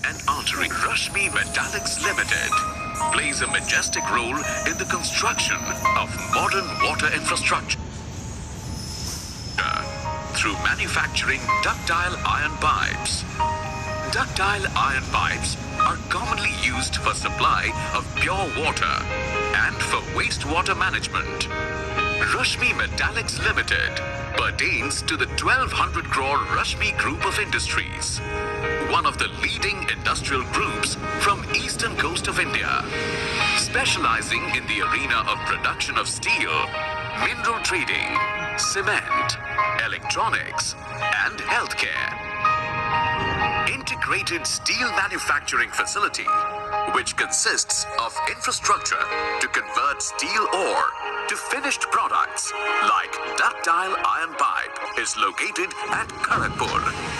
and artery. Rashmi Metaliks Ltd plays a majestic role in the construction of modern water infrastructure through manufacturing ductile iron pipes. Ductile iron pipes are commonly used for supply of pure water and for wastewater management. Rashmi Metaliks Ltd pertains to the 1200 crore Rashmi Group of Industries, one of the leading industrial groups from eastern coast of India, specializing in the arena of production of steel, mineral trading, cement, electronics, and healthcare. Integrated steel manufacturing facility, which consists of infrastructure to convert steel ore to finished products like ductile iron pipe, is located at Kharagpur.